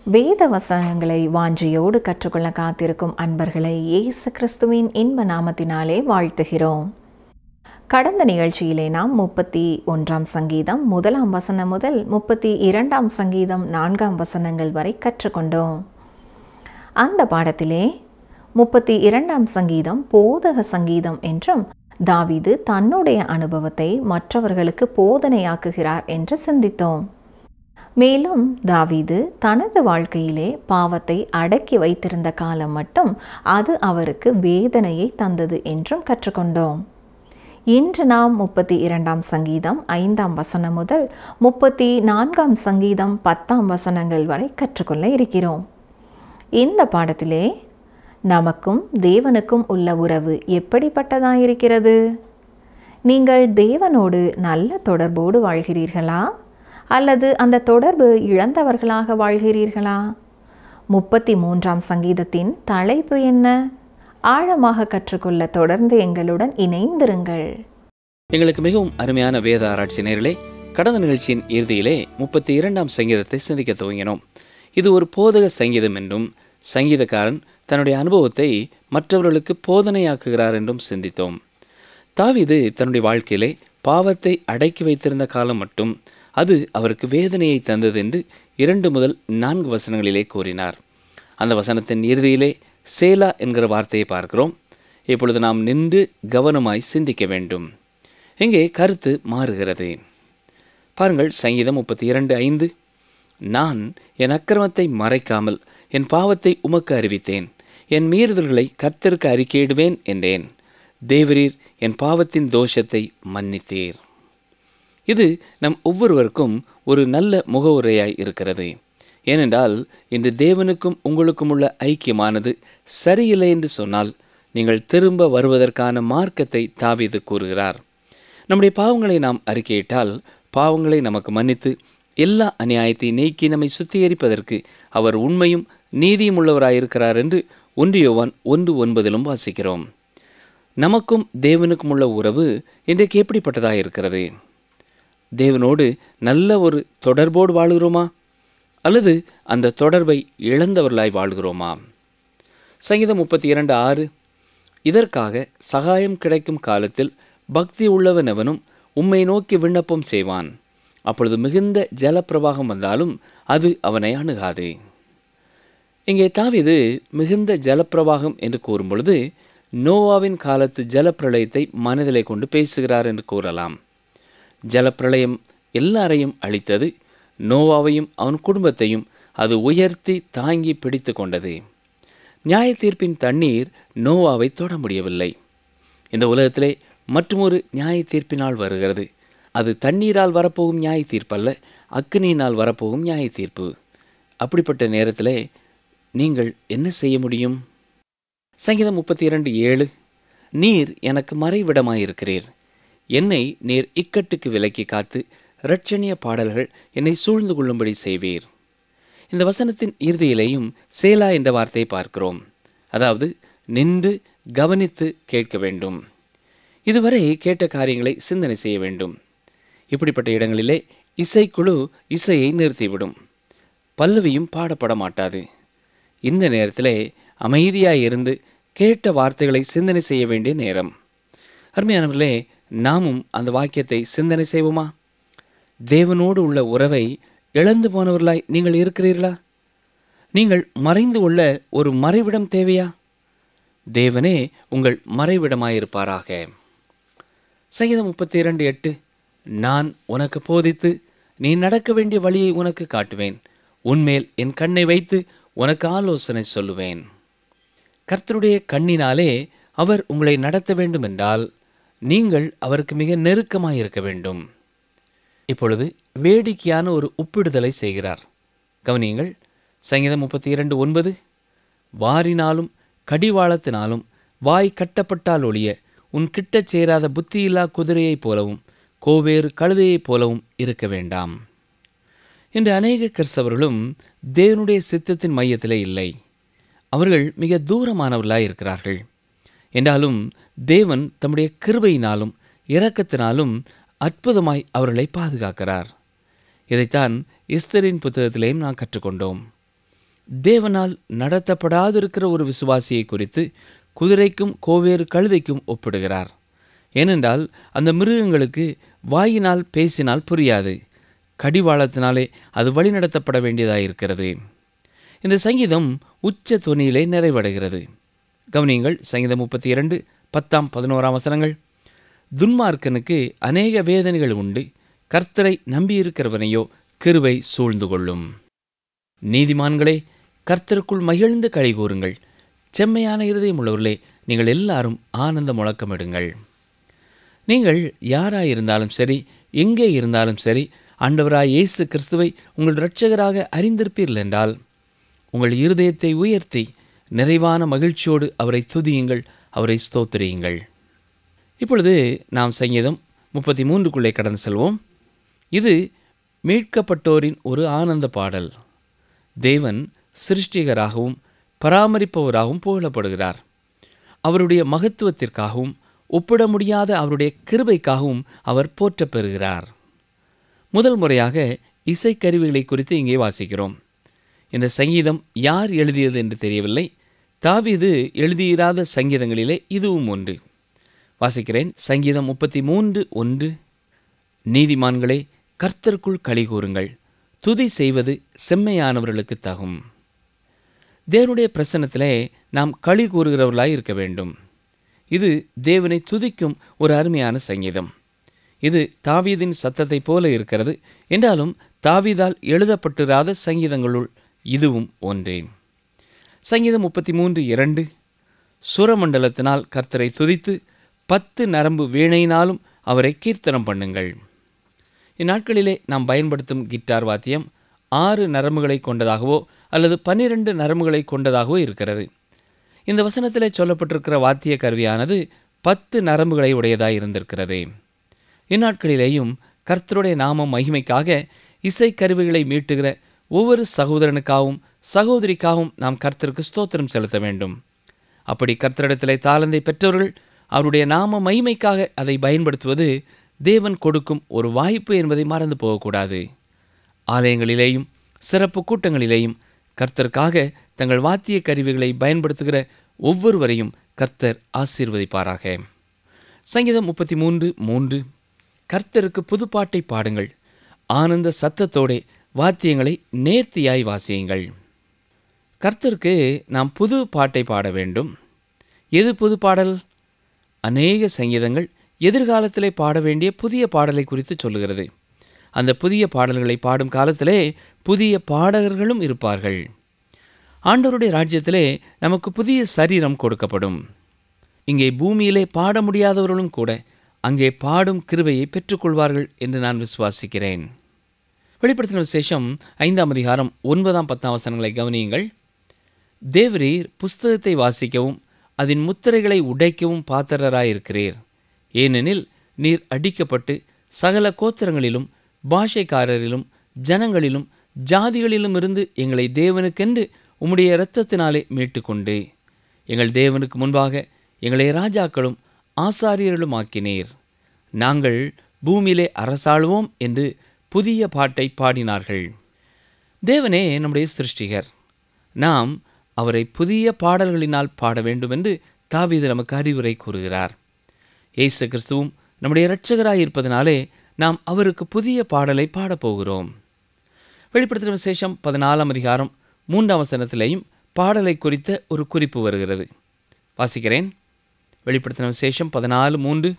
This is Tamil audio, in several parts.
வேத வசனங்களை வாஞ்சையோடு கற்றுக்கொள்ள காத்திருக்கும் அன்பர்களை இயேசு கிறிஸ்துவின் இன்ப நாமத்தினாலே வாழ்த்துகிறோம். கடந்த நிகழ்ச்சியிலே நாம் 31ஆம் சங்கீதம் 1ஆம் வசனம் முதல் 32ஆம் சங்கீதம் 4ஆம் வசனங்கள் வரை கற்றுக்கொண்டோம். அந்த பாடத்திலே 32ஆம் சங்கீதம் போதக சங்கீதம் என்றும், தாவீது தன்னுடைய அனுபவத்தை மற்றவர்களுக்கு போதனையாக்குகிறார் என்று சிந்தித்தோம். மேலும் தாவீது தனது வாழ்க்கையிலே பாவத்தை அடக்கி வைத்திருந்த காலம் மட்டும் அது அவருக்கு வேதனையை தந்தது என்றும் கற்றுக்கொண்டோம். இன்று நாம் 32ஆம் சங்கீதம் 5ஆம் வசனம் முதல் 34ஆம் சங்கீதம் 10ஆம் வசனங்கள் வரை கற்றுக்கொள்ள இருக்கிறோம். இந்த பாடத்திலே நமக்கும் தேவனுக்கும் உள்ள உறவு எப்படிப்பட்டதாயிருக்கிறது? நீங்கள் தேவனோடு நல்ல தொடர்போடு வாழ்கிறீர்களா, அல்லது அந்த தொடர்பு இழந்தவர்களாக வாழ்கிறீர்களா? 33ஆம் சங்கீதத்தின் தலைப்பு என்ன? ஆழமாக கற்றுக்கொள்ள தொடர்ந்து எங்களுடன் இணைந்திருங்கள். எங்களுக்கு மிகவும் அருமையான வேத ஆராய்ச்சி நேயர்களே, கடந்த நிகழ்ச்சியின் இறுதியிலே 32ஆம் சங்கீதத்தை சிந்திக்க துவங்கினோம். இது ஒரு போதக சங்கீதம் என்றும், சங்கீதக்காரன் தன்னுடைய அனுபவத்தை மற்றவர்களுக்கு போதனையாக்குகிறார் என்றும் சிந்தித்தோம். தாவீது தன்னுடைய வாழ்க்கையிலே பாவத்தை அடக்கி வைத்திருந்த காலம் மட்டும் அது அவருக்கு வேதனையை தந்தது என்று 2 முதல் 4 வசனங்களிலே கூறினார். அந்த வசனத்தின் இறுதியிலே சேலா என்கிற வார்த்தையை பார்க்கிறோம். இப்பொழுது நாம் நின்று கவனமாய் சிந்திக்க வேண்டும். இங்கே கருத்து மாறுகிறது. பாருங்கள், சங்கீதம் 32:5, நான் என் அக்கிரமத்தை மறைக்காமல் என் பாவத்தை உமக்கு அறிவித்தேன், என் மீறுதல்களை கர்த்தருக்கு அறிக்கையிடுவேன் என்றேன். தேவரீர் என் பாவத்தின் தோஷத்தை மன்னித்தீர். இது நம் ஒவ்வொருவருக்கும் ஒரு நல்ல முகவுரையாய் இருக்கிறது. ஏனென்றால் இன்று தேவனுக்கும் உங்களுக்கும் உள்ள ஐக்கியமானது சரியில்லை என்று சொன்னால் நீங்கள் திரும்ப வருவதற்கான மார்க்கத்தை தாவீது கூறுகிறார். நம்முடைய பாவங்களை நாம் அறிக்கையிட்டால் பாவங்களை நமக்கு மன்னித்து எல்லா அநியாயத்தை நீக்கி நம்மை சுத்திகரிப்பதற்கு அவர் உண்மையும் நீதியும் உள்ளவராயிருக்கிறார் என்று 1 யோவான் 1:9 வாசிக்கிறோம். நமக்கும் தேவனுக்கும் உள்ள உறவு இன்றைக்கு எப்படிப்பட்டதாக இருக்கிறது? தேவனோடு நல்ல ஒரு தொடர்போடு வாழ்கிறோமா, அல்லது அந்த தொடர்பை இழந்தவர்களாய் வாழ்கிறோமா? சங்கீதம் 32:6, இதற்காக சகாயம் கிடைக்கும் காலத்தில் பக்தி உள்ளவன் எவனும் உம்மை நோக்கி விண்ணப்பம் செய்வான், அப்பொழுது மிகுந்த ஜலப்பிரவாகம் வந்தாலும் அது அவனை அணுகாது. இங்கே தாவீது மிகுந்த ஜலப்பிரவாகம் என்று கூறும் பொழுது நோவாவின் காலத்து ஜலப்பிரளயத்தை மனதிலே கொண்டு பேசுகிறார் என்று கூறலாம். ஜலப்பிரளயம் எல்லாரையும் அழித்தது. நோவாவையும் அவன் குடும்பத்தையும் அது உயர்த்தி தாங்கி பிடித்து கொண்டது. நியாய தீர்ப்பின் தண்ணீர் நோவாவை தொட முடியவில்லை. இந்த உலகத்திலே மற்றொரு நியாய தீர்ப்பினால் வருகிறது. அது தண்ணீரால் வரப்போகும் நியாய தீர்ப்பல்ல, அக்கினியினால் வரப்போகும் நியாய தீர்ப்பு. அப்படிப்பட்ட நேரத்திலே நீங்கள் என்ன செய்ய முடியும்? சங்கீதம் 32:7, நீர் எனக்கு மறைவிடமாயிருக்கிறீர், என்னை நீர் இக்கட்டுக்கு விலக்கி காத்து இரட்சணிய பாடல்கள் என்னை சூழ்ந்து கொள்ளும்படி செய்வீர். இந்த வசனத்தின் இறுதியிலேயும் சேலா என்ற வார்த்தையை பார்க்கிறோம். அதாவது நின்று கவனித்து கேட்க வேண்டும். இதுவரை கேட்ட காரியங்களை சிந்தனை செய்ய வேண்டும். இப்படிப்பட்ட இடங்களிலே இசைக்குழு இசையை நிறுத்திவிடும், பல்லவியும் பாடப்பட மாட்டாது. இந்த நேரத்திலே அமைதியாயிருந்து கேட்ட வார்த்தைகளை சிந்தனை செய்ய வேண்டிய நேரம். அருமையானவர்களே, நாமும் அந்த வாக்கியத்தை சிந்தனை செய்வோமா? தேவனோடு உள்ள உறவை இழந்து போனவர்களாய் நீங்கள் இருக்கிறீர்களா? நீங்கள் மறைந்து கொள்ள ஒரு மறைவிடம் தேவையா? தேவனே உங்கள் மறைவிடமாயிருப்பாராக. சங்கீதம் 32:8, நான் உனக்கு போதித்து நீ நடக்க வேண்டிய வழியை உனக்கு காட்டுவேன், உன்மேல் என் கண்ணை வைத்து உனக்கு ஆலோசனை சொல்லுவேன். கர்த்தருடைய கண்ணினாலே அவர் உங்களை நடத்த வேண்டும் என்றால் நீங்கள் அவருக்கு மிக நெருக்கமாயிருக்க வேண்டும். இப்பொழுது வேடிக்கையான ஒரு ஒப்பிடுதலை செய்கிறார். கவனியுங்கள். சங்கீதம் 32:9, வாரினாலும் கடிவாளத்தினாலும் வாய் கட்டப்பட்டால் ஒழிய உன் கிட்டச் சேராத புத்தியில்லா குதிரையைப் போலவும் கோவேறு கழுதையைப் போலவும் இருக்க வேண்டாம். இன்று அநேக கிறிஸ்தவர்களும் தேவனுடைய சித்தத்தின் மையத்திலே இல்லை. அவர்கள் மிக தூரமானவர்களாய் இருக்கிறார்கள். என்றாலும் தேவன் தம்முடைய கிருபையினாலும் இரக்கத்தினாலும் அற்புதமாய் அவர்களை பாதுகாக்கிறார். இதைத்தான் எஸ்தரின் புத்தகத்திலேயும் நாம் கற்றுக்கொண்டோம். தேவனால் நடத்தப்படாதிருக்கிற ஒரு விசுவாசியை குறித்து குதிரைக்கும் கோவேறு கழுதைக்கும் ஒப்பிடுகிறார். ஏனென்றால் அந்த மிருகங்களுக்கு வாயினால் பேசினால் புரியாது, கடிவாளத்தினாலே அது வழிநடத்தப்பட வேண்டியதாயிருக்கிறது. இந்த சங்கீதம் உச்ச தொனியிலே நிறைவடைகிறது. கவனியுங்கள், சங்கீதம் 32 10-11 வசனங்கள். துன்மார்க்கனுக்கு அநேக வேதனைகள் உண்டு, கர்த்தரை நம்பியிருக்கிறவனையோ கிருபை சூழ்ந்து கொள்ளும். நீதிமான்களே, கர்த்தருக்குள் மகிழ்ந்து களிகூறுங்கள். செம்மையான இருதயம் உள்ளவர்களே, நீங்கள் எல்லாரும் ஆனந்த முழக்கமிடுங்கள். நீங்கள் யாராயிருந்தாலும் சரி, எங்கே இருந்தாலும் சரி, ஆண்டவராய் இயேசு கிறிஸ்துவை உங்கள் இரட்சகராக அறிந்திருப்பீர்கள் என்றால் உங்கள் இருதயத்தை உயர்த்தி நிறைவான மகிழ்ச்சியோடு அவரை துதியுங்கள், அவரை ஸ்தோத்திரியுங்கள். இப்பொழுது நாம் சங்கீதம் 33க்குள்ளே கடந்து செல்வோம். இது மீட்கப்பட்டோரின் ஒரு ஆனந்த பாடல். தேவன் சிருஷ்டிகராகவும் பராமரிப்பவராகவும் புகழப்படுகிறார். அவருடைய மகத்துவத்திற்காகவும் ஒப்பிட முடியாத அவருடைய கிருபைக்காகவும் அவர் போற்றப் பெறுகிறார். முதல் முறையாக இசைக்கருவிகளை குறித்து இங்கே வாசிக்கிறோம். இந்த சங்கீதம் யார் எழுதியது என்று தெரியவில்லை. தாவீது எழுதியிராத சங்கீதங்களிலே இதுவும் ஒன்று. வாசிக்கிறேன். சங்கீதம் 33:1. நீதிமான்களே, கர்த்தருக்குள் களிகூறுங்கள், துதி செய்வது செம்மையானவர்களுக்கு தகும். தேவனுடைய பிரசன்னத்திலே நாம் களி கூறுகிறவர்களாய் இருக்க வேண்டும். இது தேவனை துதிக்கும் ஒரு அருமையான சங்கீதம். இது தாவீதின் சத்தத்தை போல இருக்கிறது. என்றாலும் தாவீதால் எழுதப்பட்டிராத சங்கீதங்களுள் இதுவும் ஒன்றே. சங்கீதம் 33:2. சுரமண்டலத்தினால் கர்த்தரை துதித்து 10 நரம்பு வீணையினாலும் அவரை கீர்த்தனம் பண்ணுங்கள். இந்நாட்களிலே நாம் பயன்படுத்தும் கிட்டார் வாத்தியம் 6 நரம்புகளை கொண்டதாகவோ அல்லது 12 நரம்புகளை கொண்டதாகவோ இருக்கிறது. இந்த வசனத்திலே சொல்லப்பட்டிருக்கிற வாத்திய கருவியானது 10 நரம்புகளை உடையதாய் இருந்திருக்கிறது. இந்நாட்களிலேயும் கர்த்தருடைய நாம மகிமைக்காக இசைக்கருவிகளை மீட்டுகிற ஒவ்வொரு சகோதரனுக்காகவும் சகோதரிக்காகவும் நாம் கர்த்தருக்கு ஸ்தோத்திரம் செலுத்த வேண்டும். அப்படி கர்த்தரிடத்திலே தாளந்தை பெற்றவர்கள் அவருடைய நாம மகிமைக்காக அதை பயன்படுத்துவது தேவன் கொடுக்கும் ஒரு வாய்ப்பு என்பதை மறந்து போகக்கூடாது. ஆலயங்களிலேயும் சிறப்பு கூட்டங்களிலேயும் கர்த்தருக்காக தங்கள் வாத்திய கருவிகளை பயன்படுத்துகிற ஒவ்வொருவரையும் கர்த்தர் ஆசீர்வதிப்பாராக. சங்கீதம் 33:3. கர்த்தருக்கு புதுப்பாட்டை பாடுங்கள், ஆனந்த சத்தத்தோடே வாத்தியங்களை நேர்த்தியாய் வாசியுங்கள். கர்த்தருக்கு நாம் புது பாட்டை பாட வேண்டும். எது புது பாடல்? அநேக சங்கீதங்கள் எதிர்காலத்திலே பாட வேண்டிய புதிய பாடலை குறித்து சொல்லுகிறது. அந்த புதிய பாடல்களை பாடும் காலத்திலே புதிய பாடகர்களும் இருப்பார்கள். ஆண்டவருடைய ராஜ்யத்திலே நமக்கு புதிய சரீரம் கொடுக்கப்படும். இங்கே பூமியிலே பாட முடியாதவர்களும் கூட அங்கே பாடும் கிருபையை பெற்றுக்கொள்வார்கள் என்று நான் விசுவாசிக்கிறேன். வெளிப்படுத்தின விசேஷம் 5ஆம் அதிகாரம் 9-10 வசனங்களை கவனியுங்கள். தேவரீர் புஸ்தகத்தை வாசிக்கவும் அதன் முத்திரைகளை உடைக்கவும் பாத்திரராயிருக்கிறீர். ஏனெனில் நீர் அடிக்கப்பட்டு சகல கோத்திரங்களிலும் பாஷைக்காரரிலும் ஜனங்களிலும் ஜாதிகளிலும் இருந்து எங்களை தேவனுக்கென்று உம்முடைய இரத்தத்தினாலே மீட்டுக்கொண்டு எங்கள் தேவனுக்கு முன்பாக எங்களை ராஜாக்களும் ஆசாரியர்களும் ஆக்கினீர். நாங்கள் பூமியிலே அரசாளுவோம் என்று புதிய பாட்டை பாடினார்கள். தேவனே நம்முடைய சிருஷ்டிகர். நாம் அவரை புதிய பாடல்களினால் பாட வேண்டும் என்று தாவீது நமக்கு அறிவுரை கூறுகிறார். இயேசு கிறிஸ்துவும் நம்முடைய இரட்சகராயிருப்பதனாலே நாம் அவருக்கு புதிய பாடலை பாடப்போகிறோம். வெளிப்படுத்தின விசேஷம் 14ஆம் அதிகாரம் 3ஆம் வசனத்திலேயும் பாடலை குறித்த ஒரு குறிப்பு வருகிறது. வாசிக்கிறேன். வெளிப்படுத்தின விசேஷம் 14:3.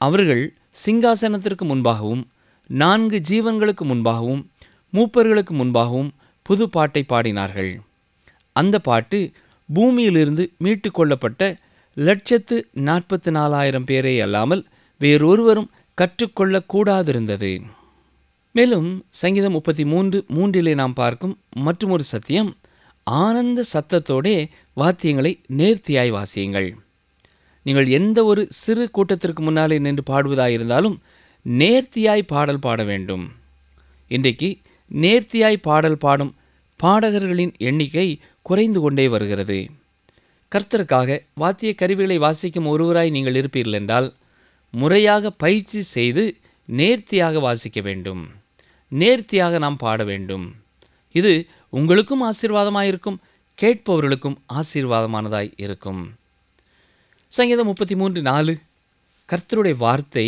அவர்கள் சிங்காசனத்திற்கு முன்பாகவும் 4 ஜீவன்களுக்கு முன்பாகவும் மூப்பர்களுக்கு முன்பாகவும் புது பாட்டை பாடினார்கள். அந்த பாட்டு பூமியிலிருந்து மீட்டு கொள்ளப்பட்ட 144,000 பேரே அல்லாமல் வேறொருவரும் கற்றுக்கொள்ளக்கூடாதிருந்தது. மேலும் சங்கீதம் 33:3 நாம் பார்க்கும் மற்றொரு சத்தியம், ஆனந்த சத்தத்தோடே வாத்தியங்களை நேர்த்தியாய் வாசியுங்கள். நீங்கள் எந்த ஒரு சிறு கூட்டத்திற்கு முன்னாலே நின்று பாடுவதாயிருந்தாலும் நேர்த்தியாய் பாடல் பாட வேண்டும். இன்றைக்கு நேர்த்தியாய் பாடல் பாடும் பாடகர்களின் எண்ணிக்கை குறைந்து கொண்டே வருகிறது. கர்த்தருக்காக வாத்திய கருவிகளை வாசிக்கும் ஒருவராய் நீங்கள் இருப்பீர்கள் என்றால் முறையாக பயிற்சி செய்து நேர்த்தியாக வாசிக்க வேண்டும். நேர்த்தியாக நாம் பாட வேண்டும். இது உங்களுக்கும் ஆசீர்வாதமாயிருக்கும், கேட்பவர்களுக்கும் ஆசீர்வாதமானதாய் இருக்கும். சங்கீதம் 33:4, கர்த்தருடைய வார்த்தை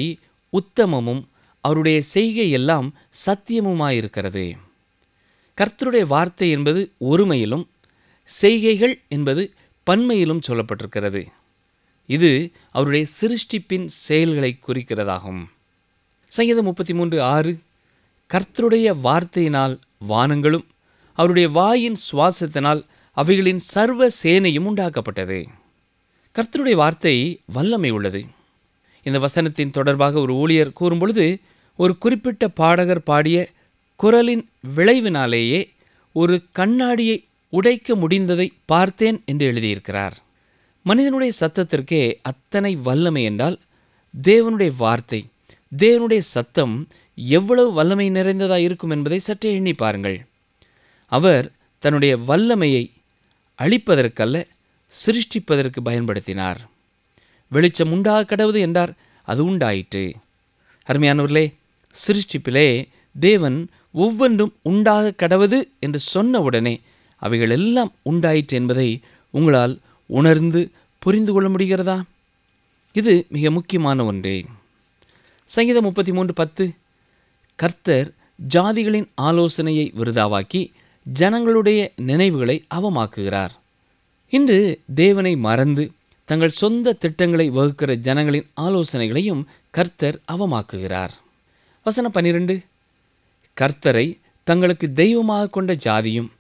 உத்தமமும் அவருடைய செய்கை எல்லாம் சத்தியமுமாயிருக்கிறது. கர்த்தருடைய வார்த்தை என்பது ஒருமையிலும், செய்கைகள் என்பது பன்மையிலும் சொல்லப்பட்டிருக்கிறது. இது அவருடைய சிருஷ்டிப்பின் செயல்களை குறிக்கிறதாகும். சங்கீதம் 33:6, கர்த்தருடைய வார்த்தையினால் வானங்களும் அவருடைய வாயின் சுவாசத்தினால் அவைகளின் சர்வ சேனையும் உண்டாக்கப்பட்டது. கர்த்தருடைய வார்த்தை வல்லமை உள்ளது. இந்த வசனத்தின் தொடர்பாக ஒரு ஊழியர் கூறும்பொழுது, ஒரு குறிப்பிட்ட பாடகர் பாடிய குரலின் விளைவினாலேயே ஒரு கண்ணாடியை உடைக்க முடிந்ததை பார்த்தேன் என்று எழுதியிருக்கிறார். மனிதனுடைய சத்தத்திற்கே அத்தனை வல்லமை என்றால், தேவனுடைய வார்த்தை, தேவனுடைய சத்தம் எவ்வளவு வல்லமை நிறைந்ததாக இருக்கும் என்பதை சற்றே எண்ணி பாருங்கள். அவர் தன்னுடைய வல்லமையை அழிப்பதற்கல்ல, சிருஷ்டிப்பதற்கு பயன்படுத்தினார். வெளிச்சம் உண்டாக கடவுது என்றார், அது உண்டாயிற்று. அருமையானவர்களே, சிருஷ்டிப்பிலே தேவன் ஒவ்வொன்றும் உண்டாக கடவுது என்று சொன்னவுடனே அவைகள் எல்லாம் உண்டாயிற்று என்பதை உங்களால் உணர்ந்து புரிந்து கொள்ள முடிகிறதா? இது மிக முக்கியமான ஒன்றே. சங்கீதம் 33:10, கர்த்தர் ஜாதிகளின் ஆலோசனையை விருதாவாக்கி ஜனங்களுடைய நினைவுகளை அவமாக்குகிறார். இன்று தேவனை மறந்து தங்கள் சொந்த திட்டங்களை வகுக்கிற ஜனங்களின் ஆலோசனைகளையும் கர்த்தர் அவமாக்குகிறார். வசனம் 12, கர்த்தரை தங்களுக்கு தெய்வமாக கொண்ட ஜாதியும்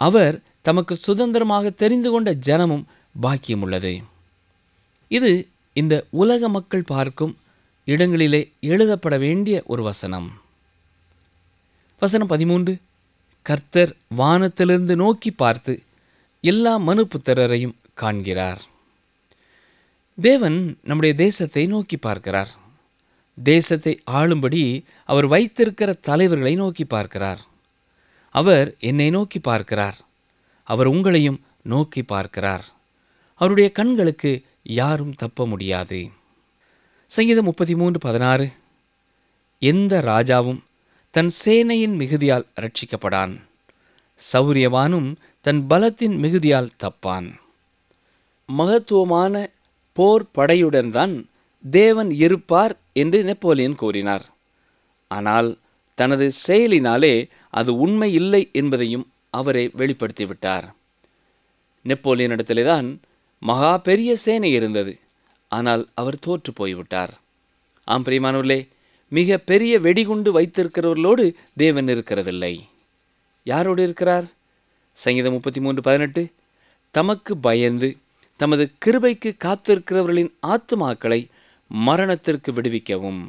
அவர் தமக்கு சுதந்திரமாக தெரிந்து கொண்ட ஜனமும் பாக்கியமுள்ளது. இது இந்த உலக மக்கள் பார்க்கும் இடங்களிலே எழுதப்பட வேண்டிய ஒரு வசனம். வசனம் 13, கர்த்தர் வானத்திலிருந்து நோக்கி பார்த்து எல்லா மனுபுத்திரரையும் காண்கிறார். தேவன் நம்முடைய தேசத்தை நோக்கி பார்க்கிறார். தேசத்தை ஆளும்படி அவர் வைத்திருக்கிற தலைவர்களை நோக்கி பார்க்கிறார். அவர் என்னை நோக்கி பார்க்கிறார். அவர் உங்களையும் நோக்கி பார்க்கிறார். அவருடைய கண்களுக்கு யாரும் தப்ப முடியாது. சங்கீதம் 33:16, எந்த ராஜாவும் தன் சேனையின் மிகுதியால் ரட்சிக்கப்படான், சௌரியவானும் தன் பலத்தின் மிகுதியால் தப்பான். மகத்துவமான போர் படையுடன் தான் தேவன் இருப்பார் என்று நெப்போலியன் கூறினார். ஆனால் தனது செயலினாலே அது உண்மை இல்லை என்பதையும் அவரே வெளிப்படுத்திவிட்டார். நெப்போலியனிடத்திலே தான் மகா பெரிய சேனை இருந்தது. ஆனால் அவர் தோற்று போய்விட்டார். ஆம் பிரியமானவர்களே, மிக பெரிய வெடிகுண்டு வைத்திருக்கிறவர்களோடு தேவன் இருக்கிறதில்லை. யாரோடு இருக்கிறார்? சங்கீதம் 33:18, தமக்கு பயந்து தமது கிருபைக்கு காத்திருக்கிறவர்களின் ஆத்துமாக்களை மரணத்திற்கு விடுவிக்கவும்.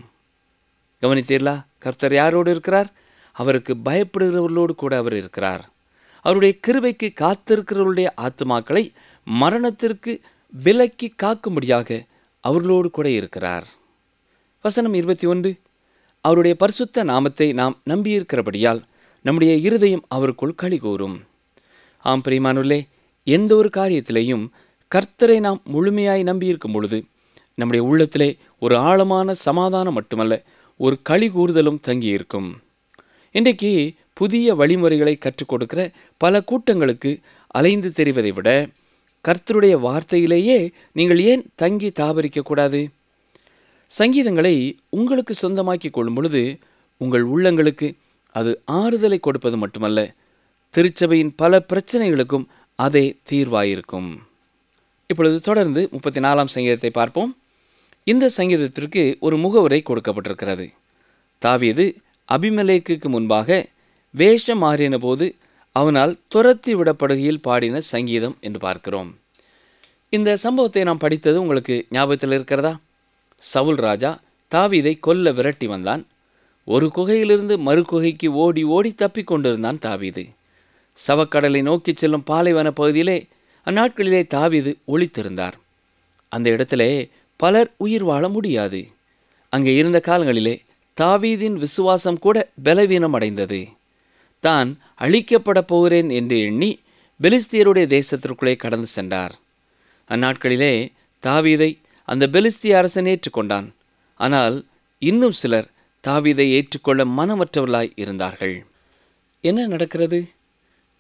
கவனித்தீர்களா? கர்த்தர் யாரோடு இருக்கிறார்? அவருக்கு பயப்படுகிறவர்களோடு கூட அவர் இருக்கிறார். அவருடைய கிருபைக்கு காத்திருக்கிறவர்களுடைய ஆத்துமாக்களை மரணத்திற்கு விலக்கி காக்கும்படியாக அவர்களோடு கூட இருக்கிறார். வசனம் 21, அவருடைய பரிசுத்த நாமத்தை நாம் நம்பியிருக்கிறபடியால் நம்முடைய இருதயம் அவருக்குள் களி கூறும். ஆம் பிரியமானவர்களே, எந்த ஒரு காரியத்திலேயும் கர்த்தரை நாம் முழுமையாய் நம்பியிருக்கும் பொழுது நம்முடைய உள்ளத்திலே ஒரு ஆழமான சமாதானம் மட்டுமல்ல, ஒரு களி கூறுதலும் தங்கியிருக்கும். இன்றைக்கு புதிய வழிமுறைகளை கற்றுக் கொடுக்கிற பல கூட்டங்களுக்கு அலைந்து தெரிவதை விட கர்த்தருடைய வார்த்தையிலேயே நீங்கள் ஏன் தங்கி தாபரிக்கக்கூடாது? சங்கீதங்களை உங்களுக்கு சொந்தமாக்கி கொள்ளும் பொழுது உங்கள் உள்ளங்களுக்கு அது ஆறுதலை கொடுப்பது மட்டுமல்ல, திருச்சபையின் பல பிரச்சனைகளுக்கும் அதே தீர்வாயிருக்கும். இப்பொழுது தொடர்ந்து 34ஆம் சங்கீதத்தை பார்ப்போம். இந்த சங்கீதத்திற்கு ஒரு முகவுரை கொடுக்கப்பட்டிருக்கிறது. தாவீது அபிமெலேக்குக்கு முன்பாக வேஷம் மாறின போது அவனால் துரத்தி விடப்படுகையில் பாடின சங்கீதம் என்று பார்க்கிறோம். இந்த சம்பவத்தை நாம் படித்தது உங்களுக்கு ஞாபகத்தில் இருக்கிறதா? சவுல் ராஜா தாவீதை கொல்ல விரட்டி வந்தான். ஒரு குகையிலிருந்து மறு குகைக்கு ஓடி ஓடி தப்பி கொண்டிருந்தான் தாவீது. சவக்கடலை நோக்கி செல்லும் பாலைவன பகுதியிலே அந்நாட்களிலே தாவீது ஒளித்திருந்தார். அந்த இடத்திலே பலர் உயிர் வாழ முடியாது. அங்கே இருந்த காலங்களிலே தாவீதின் விசுவாசம் கூட பலவீனம் அடைந்தது. தான் அழிக்கப்பட போகிறேன் என்று எண்ணி பெலிஸ்தியருடைய தேசத்திற்குள்ளே கடந்து சென்றார். அந்நாட்களிலே தாவீதை அந்த பெலிஸ்திய அரசன் ஏற்றுக்கொண்டான். ஆனால் இன்னும் சிலர் தாவீதை ஏற்றுக்கொள்ள மனமற்றவர்களாய் இருந்தார்கள். என்ன நடக்கிறது?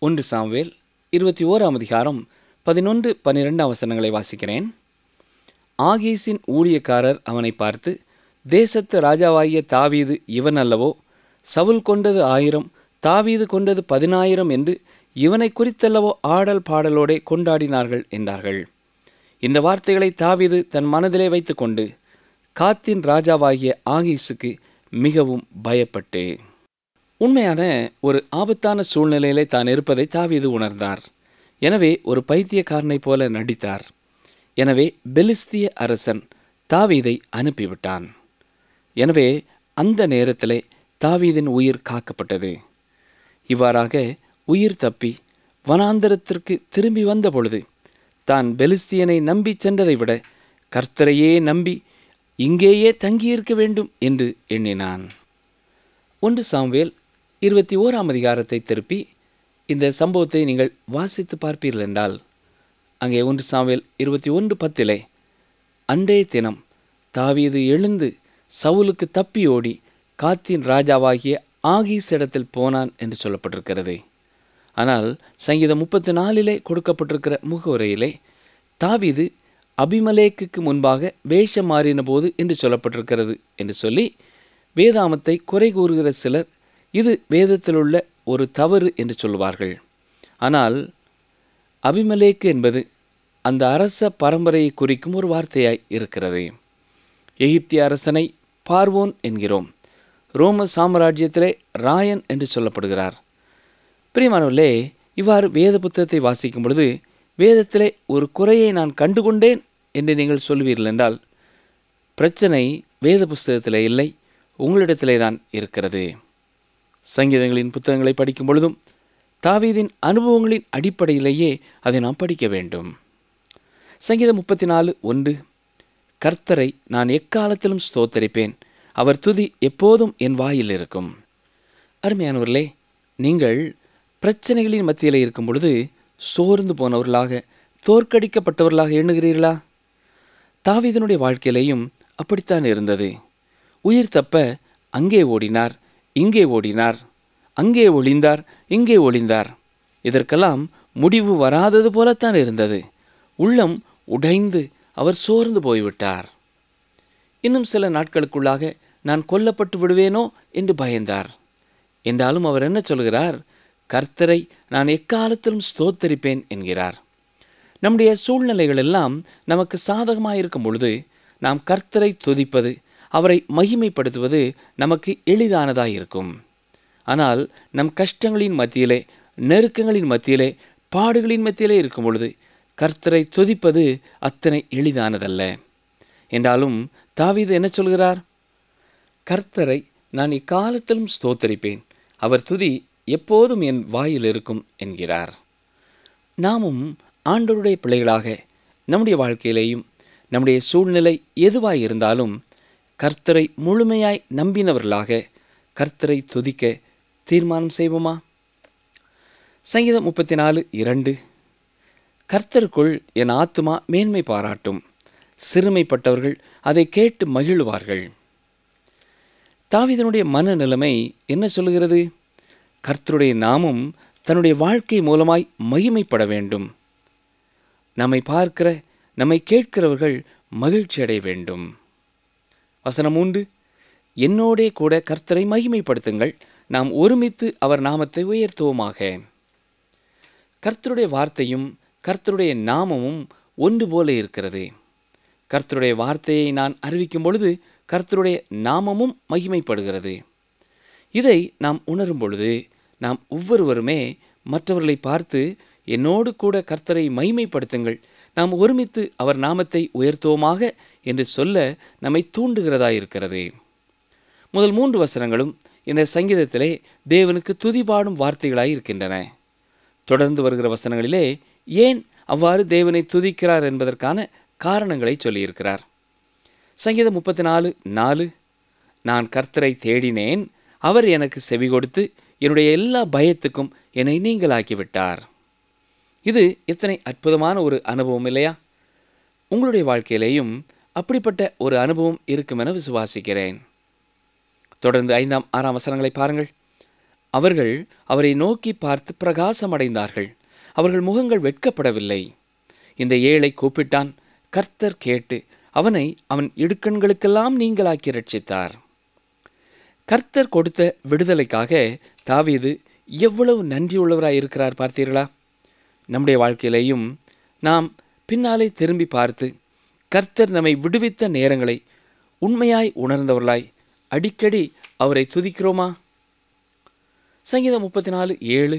1 சாமுவேல் 21ஆம் அதிகாரம் 11-12 வசனங்களை வாசிக்கிறேன். ஆகீசின் ஊழியக்காரர் அவனை பார்த்து, தேசத்து ராஜாவாகிய தாவீது இவன் அல்லவோ? சவுல் கொண்டது 1000, தாவீது கொண்டது 10,000 என்று இவனை குறித்தல்லவோ ஆடல் பாடலோடே கொண்டாடினார்கள் என்றார்கள். இந்த வார்த்தைகளை தாவீது தன் மனதிலே வைத்துக்கொண்டு காத்தின் ராஜாவாகிய ஆகீசுக்கு மிகவும் பயப்பட்டு. உண்மையான ஒரு ஆபத்தான சூழ்நிலையிலே தான் இருப்பதை தாவீது உணர்ந்தார். எனவே ஒரு பைத்தியக்காரனைப் போல நடித்தார். எனவே பெலிஸ்திய அரசன் தாவீதை அனுப்பிவிட்டான். எனவே அந்த நேரத்திலே தாவீதின் உயிர் காக்கப்பட்டது. இவ்வாறாக உயிர் தப்பி வனாந்தரத்திற்கு திரும்பி வந்த பொழுது தான் பெலிஸ்தியனை நம்பி சென்றதை விட கர்த்தரையே நம்பி இங்கேயே தங்கியிருக்க வேண்டும் என்று எண்ணினான். 1 சாமுவேல் 21ஆம் அதிகாரத்தை திருப்பி இந்த சம்பவத்தை நீங்கள் வாசித்து பார்ப்பீர்கள் என்றால், அங்கே 1 சாமுவேல் 21:10 அன்றைய தினம் தாவீது எழுந்து சவுலுக்கு தப்பி ஓடி காத்தின் ராஜாவாகிய ஆகீஸ் இடத்தில் போனான் என்று சொல்லப்பட்டிருக்கிறது. ஆனால் சங்கீதம் 34 கொடுக்கப்பட்டிருக்கிற முகவுரையிலே தாவீது அபிமலேக்குக்கு முன்பாக வேஷம் மாறின போது என்று சொல்லப்பட்டிருக்கிறது என்று சொல்லி வேதாமத்தை குறை கூறுகிற சிலர் இது வேதத்திலுள்ள ஒரு தவறு என்று சொல்லுவார்கள். ஆனால் அபிமலேக்கு என்பது அந்த அரச பரம்பரையை குறிக்கும் ஒரு வார்த்தையாய் இருக்கிறது. எகிப்திய அரசனை பார்வோன் என்கிறோம். ரோம சாம்ராஜ்யத்திலே ராயன் என்று சொல்லப்படுகிறார். பிரியமானவர்களே, இவ்வாறு வேத புத்தகத்தை வாசிக்கும் பொழுது வேதத்திலே ஒரு குறையை நான் கண்டுகொண்டேன் என்று நீங்கள் சொல்வீர்கள் என்றால், பிரச்சனை வேத புஸ்தகத்திலே இல்லை, உங்களிடத்திலே தான் இருக்கிறது. சங்கீதங்களின் புத்தகங்களை படிக்கும் பொழுதும் தாவீதின் அனுபவங்களின் அடிப்படையிலேயே அதை நாம் படிக்க வேண்டும். சங்கீதம் 34:1 கர்த்தரை நான் எக்காலத்திலும் ஸ்தோத்தரிப்பேன், அவர் துதி எப்போதும் என் வாயில் இருக்கும். அருமையானவர்களே, நீங்கள் பிரச்சனைகளின் மத்தியில் இருக்கும் பொழுது சோர்ந்து போனவர்களாக, தோற்கடிக்கப்பட்டவர்களாக எண்ணுகிறீர்களா? தாவீதினுடைய வாழ்க்கையிலேயும் அப்படித்தான் இருந்தது. உயிர் தப்ப அங்கே ஓடினார், இங்கே ஓடினார், அங்கே ஒளிந்தார், இங்கே ஒளிந்தார். இதற்கெல்லாம் முடிவு வராதது போலத்தான் இருந்தது. உள்ளம் உடைந்து அவர் சோர்ந்து போய்விட்டார். இன்னும் சில நாட்களுக்குள்ளாக நான் கொல்லப்பட்டு விடுவேனோ என்று பயந்தார். என்றாலும் அவர் என்ன சொல்கிறார்? கர்த்தரை நான் எக்காலத்திலும் ஸ்தோத்தரிப்பேன் என்கிறார். நம்முடைய சூழ்நிலைகள் எல்லாம் நமக்கு சாதகமாக இருக்கும் பொழுது நாம் கர்த்தரை துதிப்பது, அவரை மகிமைப்படுத்துவது நமக்கு எளிதானதாக இருக்கும். ஆனால் நம் கஷ்டங்களின் மத்தியிலே, நெருக்கங்களின் மத்தியிலே, பாடுகளின் மத்தியிலே இருக்கும் பொழுது கர்த்தரை துதிப்பது அத்தனை எளிதானதல்ல. என்றாலும் தாவீது என்ன சொல்கிறார்? கர்த்தரை நான் இக்காலத்திலும் ஸ்தோத்தரிப்பேன், அவர் துதி எப்போதும் என் வாயில் இருக்கும் என்கிறார். நாமும் ஆண்டவருடைய பிள்ளைகளாக நம்முடைய வாழ்க்கையிலேயும் நம்முடைய சூழ்நிலை எதுவாய் இருந்தாலும் கர்த்தரை முழுமையாய் நம்பினவர்களாக கர்த்தரை துதிக்க தீர்மானம் செய்வோமா? சங்கீதம் 34:2 கர்த்தருக்குள் என் ஆத்துமா மேன்மை பாராட்டும், சிறுமைப்பட்டவர்கள் அதை கேட்டு மகிழ்வார்கள். தாவீதினுடைய மனநிலைமை என்ன சொல்லுகிறது? கர்த்தருடைய நாமம் தன்னுடைய வாழ்க்கை மூலமாய் மகிமைப்பட வேண்டும். நம்மை பார்க்கிற, நம்மை கேட்கிறவர்கள் மகிழ்ச்சி அடைய வேண்டும். வசனம் 3 என்னோடே கூட கர்த்தரை மகிமைப்படுத்துங்கள், நாம் ஒருமித்து அவர் நாமத்தை உயர்த்துவோமாக. கர்த்தருடைய வார்த்தையும் கர்த்தருடைய நாமமும் ஒன்று போல இருக்கிறது. கர்த்தருடைய வார்த்தையை நான் அறிவிக்கும் பொழுது கர்த்தருடைய நாமமும் மகிமைப்படுகிறது. இதை நாம் உணரும் பொழுது நாம் ஒவ்வொருவருமே மற்றவர்களை பார்த்து என்னோடு கூட கர்த்தரை மகிமைப்படுத்துங்கள், நாம் ஒருமித்து அவர் நாமத்தை உயர்த்துவோமாக என்று சொல்ல நம்மை தூண்டுகிறதாயிருக்கிறது. முதல் 3 வசனங்களும் இந்த சங்கீதத்திலே தேவனுக்கு துதிபாடும் வார்த்தைகளாய் இருக்கின்றன. தொடர்ந்து வருகிற வசனங்களிலே ஏன் அவ்வாறு தேவனை துதிக்கிறார் என்பதற்கான காரணங்களை சொல்லியிருக்கிறார். சங்கீதம் 34:4 நான் கர்த்தரை தேடினேன், அவர் எனக்கு செவி கொடுத்து என்னுடைய எல்லா பயத்துக்கும் என்னை நீங்களாக்கிவிட்டார். இது எத்தனை அற்புதமான ஒரு அனுபவம் இல்லையா? உங்களுடைய வாழ்க்கையிலேயும் அப்படிப்பட்ட ஒரு அனுபவம் இருக்கும் என விசுவாசிக்கிறேன். தொடர்ந்து 5, 6 வசனங்களை பாருங்கள். அவர்கள் அவரை நோக்கி பார்த்து பிரகாசமடைந்தார்கள். அவர்கள் முகங்கள் வெட்கப்படவில்லை. இந்த ஏழை கூப்பிட்டான். கர்த்தர் கேட்டு அவனை அவன் இடுக்கண்களுக்கெல்லாம் நீங்களாக்கி ரட்சித்தார். கர்த்தர் கொடுத்த விடுதலைக்காக தாவீது எவ்வளவு நன்றியுள்ளவராய் இருக்கிறார் பார்த்தீர்களா? நம்முடைய வாழ்க்கையிலேயும் நாம் பின்னாலே திரும்பி பார்த்து கர்த்தர் நம்மை விடுவித்த நேரங்களை உண்மையாய் உணர்ந்தவர்களாய் அடிக்கடி அவரை துதிக்கிறோமா? சங்கீதம் 34:7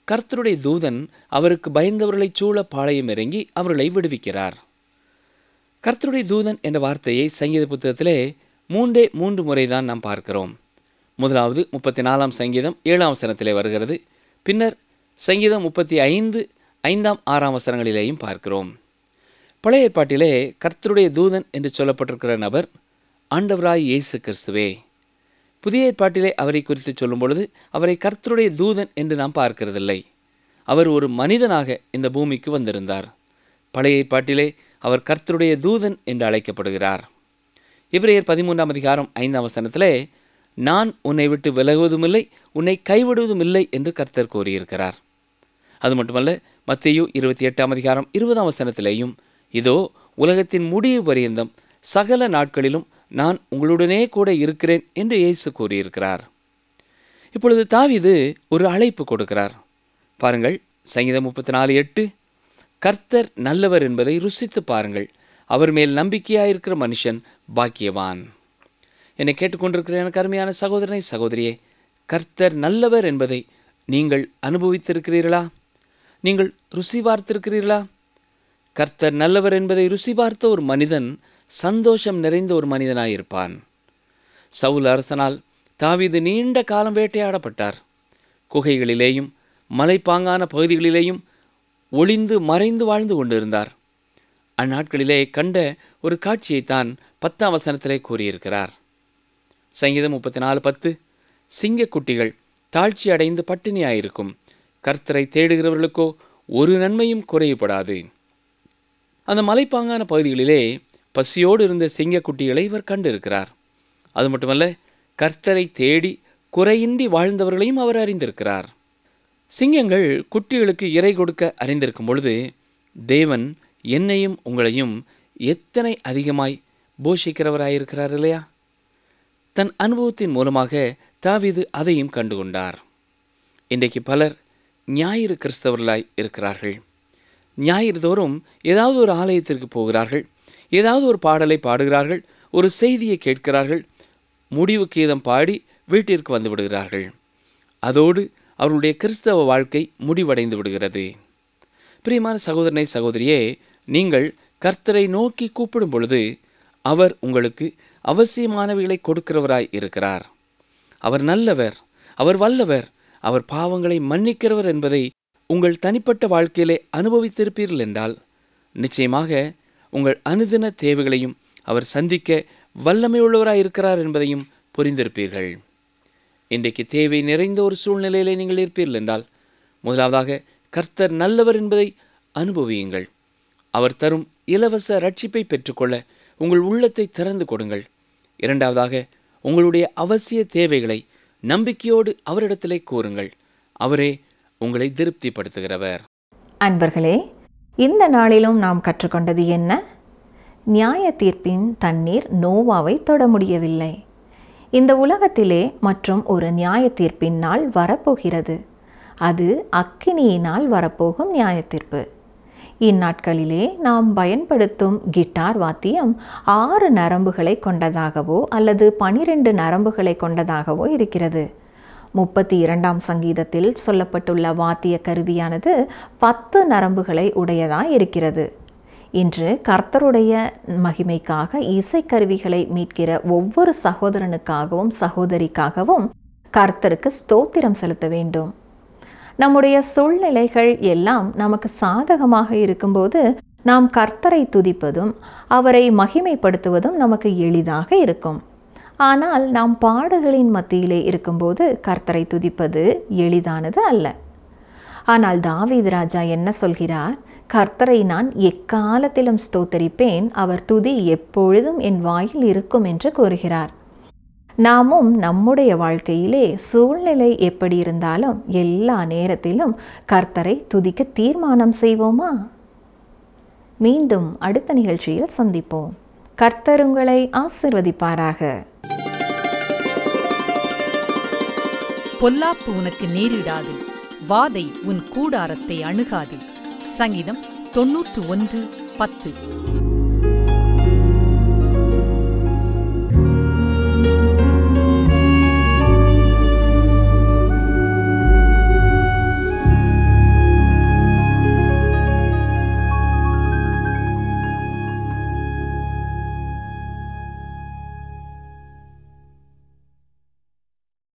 கர்த்தருடைய தூதன் அவருக்கு பயந்தவர்களைச் சூழ பாளையம் இறங்கி அவர்களை விடுவிக்கிறார். கர்த்தருடைய தூதன் என்ற வார்த்தையை சங்கீத புத்தகத்திலே 3 முறைதான் நாம் பார்க்கிறோம். முதலாவது 34ஆம் சங்கீதம் 7ஆம் வசனத்திலே வருகிறது. பின்னர் சங்கீதம் 35, 5ஆம் 6ஆம் வசனங்களிலேயும் பார்க்கிறோம். பழைய ஏற்பாட்டிலே கர்த்தருடைய தூதன் என்று சொல்லப்பட்டிருக்கிற நபர் ஆண்டவராய் இயேசு கிறிஸ்துவே. புதிய ஏற்பாட்டிலே அவரை குறித்து சொல்லும் பொழுது அவரை கர்த்தருடைய தூதன் என்று நாம் பார்க்கிறதில்லை. அவர் ஒரு மனிதனாக இந்த பூமிக்கு வந்திருந்தார். பழைய ஏற்பாட்டிலே அவர் கர்த்தருடைய தூதன் என்று அழைக்கப்படுகிறார். எபிரேயர் 13ஆம் அதிகாரம் 5ஆம் வசனத்திலே நான் உன்னை விட்டு விலகுவதுமில்லை, உன்னை கைவிடுவதும் இல்லை என்று கர்த்தர் கூறியிருக்கிறார். அது மட்டுமல்ல, மத்தேயு 28ஆம் அதிகாரம் 20ஆம் வசனத்திலேயும் இதோ உலகத்தின் முடிவு பரியந்தம் சகல நாட்களிலும் நான் உங்களுடனே கூட இருக்கிறேன் என்று இயேசு கூறியிருக்கிறார். இப்பொழுது தாவீது ஒரு அழைப்பு கொடுக்கிறார். பாருங்கள், சங்கீதம் 34:8 கர்த்தர் நல்லவர் என்பதை ருசித்து பாருங்கள், அவர் மேல் நம்பிக்கையாயிருக்கிற மனுஷன் பாக்கியவான். என்னை கேட்டுக்கொண்டிருக்கிற எனக்கு அருமையான சகோதரனை சகோதரியே, கர்த்தர் நல்லவர் என்பதை நீங்கள் அனுபவித்திருக்கிறீர்களா? நீங்கள் ருசி பார்த்திருக்கிறீர்களா? கர்த்தர் நல்லவர் என்பதை ருசி பார்த்த ஒரு மனிதன் சந்தோஷம் நிறைந்த ஒரு மனிதனாயிருப்பான். சவுல் அரசனால் தாவீது நீண்ட காலம் வேட்டையாடப்பட்டார். குகைகளிலேயும் மலைப்பாங்கான பகுதிகளிலேயும் ஒளிந்து மறைந்து வாழ்ந்து கொண்டிருந்தார். அந்நாட்களிலே கண்ட ஒரு காட்சியைத்தான் 10ஆம் வசனத்திலே கூறியிருக்கிறார். சங்கீதம் 34:10 சிங்கக்குட்டிகள் தாழ்ச்சி அடைந்து பட்டினியாயிருக்கும், கர்த்தரை தேடுகிறவர்களுக்கோ ஒரு நன்மையும் குறையப்படாது. அந்த மலைப்பாங்கான பகுதிகளிலே பசியோடு இருந்த சிங்கக்குட்டிகளை இவர் கண்டிருக்கிறார். அது மட்டுமல்ல, கர்த்தரை தேடி குறையின்றி வாழ்ந்தவர்களையும் அவர் அறிந்திருக்கிறார். சிங்கங்கள் குட்டிகளுக்கு இறை கொடுக்க அறிந்திருக்கும் பொழுது தேவன் என்னையும் உங்களையும் எத்தனை அதிகமாய் போஷிக்கிறவராயிருக்கிறார் இல்லையா? தன் அனுபவத்தின் மூலமாக தாவீது அதையும் கண்டுகொண்டார். இன்றைக்கு பலர் ஞாயிறு கிறிஸ்தவர்களாய் இருக்கிறார்கள். ஞாயிறு தோறும் ஏதாவது ஒரு ஆலயத்திற்கு போகிறார்கள், ஏதாவது ஒரு பாடலை பாடுகிறார்கள், ஒரு செய்தியை கேட்கிறார்கள், முடிவு கீதம் பாடி வீட்டிற்கு வந்து விடுகிறார்கள். அதோடு அவர்களுடைய கிறிஸ்தவ வாழ்க்கை முடிவடைந்து விடுகிறது. பிரியமான சகோதரனை சகோதரியே, நீங்கள் கர்த்தரை நோக்கி கூப்பிடும் பொழுது அவர் உங்களுக்கு அவசியமானவைகளை கொடுக்கிறவராய் இருக்கிறார். அவர் நல்லவர், அவர் வல்லவர், அவர் பாவங்களை மன்னிக்கிறவர் என்பதை உங்கள் தனிப்பட்ட வாழ்க்கையிலே அனுபவித்திருப்பீர்கள் என்றால் நிச்சயமாக உங்கள் அனுதின தேவைகளையும் அவர் சந்திக்க வல்லமையுள்ளவராய் இருக்கிறார் என்பதையும் புரிந்திருப்பீர்கள். இன்றைக்கு தேவை நிறைந்த ஒரு சூழ்நிலையிலே நீங்கள் இருப்பீர்கள் என்றால் முதலாவதாக கர்த்தர் நல்லவர் என்பதை அனுபவியுங்கள். அவர் தரும் இலவச ரட்சிப்பை பெற்றுக்கொள்ள உங்கள் உள்ளத்தை திறந்து கொடுங்கள். இரண்டாவதாக உங்களுடைய அவசிய தேவைகளை நம்பிக்கையோடு அவரிடத்திலே கூறுங்கள். அவரே உங்களை திருப்திப்படுத்துகிறவர். அன்பர்களே, இந்த நாளிலும் நாம் கற்றுக்கொண்டது என்ன? நியாய தீர்ப்பின் தண்ணீர் நோவாவை தொட முடியவில்லை. இந்த உலகத்திலே மற்றும் ஒரு நியாய தீர்ப்பின் நாள் வரப்போகிறது. அது அக்கினியினால் வரப்போகும் நியாய தீர்ப்பு. இந்நாட்களிலே நாம் பயன்படுத்தும் கிட்டார் வாத்தியம் 6 நரம்புகளை கொண்டதாகவோ அல்லது 12 நரம்புகளை கொண்டதாகவோ இருக்கிறது. 32ஆம் சங்கீதத்தில் சொல்லப்பட்டுள்ள வாத்திய கருவியானது 10 நரம்புகளை உடையதாய் இருக்கிறது. இன்று கர்த்தருடைய மகிமைக்காக இசைக்கருவிகளை மீட்கிற ஒவ்வொரு சகோதரனுக்காகவும் சகோதரிக்காகவும் கர்த்தருக்கு ஸ்தோத்திரம் செலுத்த வேண்டும். நம்முடைய சூழ்நிலைகள் எல்லாம் நமக்கு சாதகமாக இருக்கும்போது நாம் கர்த்தரை துதிப்பதும் அவரை மகிமைப்படுத்துவதும் நமக்கு எளிதாக இருக்கும். ஆனால் நாம் பாடுகளின் மத்தியிலே இருக்கும்போது கர்த்தரை துதிப்பது எளிதானது அல்ல. ஆனால் தாவீது ராஜா என்ன சொல்கிறார்? கர்த்தரை நான் எக்காலத்திலும் ஸ்தோத்தரிப்பேன், அவர் துதி எப்பொழுதும் என் வாயில் இருக்கும் என்று கூறுகிறார். நாமும் நம்முடைய வாழ்க்கையிலே சூழ்நிலை எப்படி இருந்தாலும் எல்லா நேரத்திலும் கர்த்தரை துதிக்க தீர்மானம் செய்வோமா? மீண்டும் அடுத்த நிகழ்ச்சியில் சந்திப்போம். கர்த்தர் உங்களை ஆசீர்வதிப்பாராக. பொல்லாப்பு உனக்கு நேரிடாது, வாதை உன் கூடாரத்தை அணுகாது. சங்கீதம் 91:10.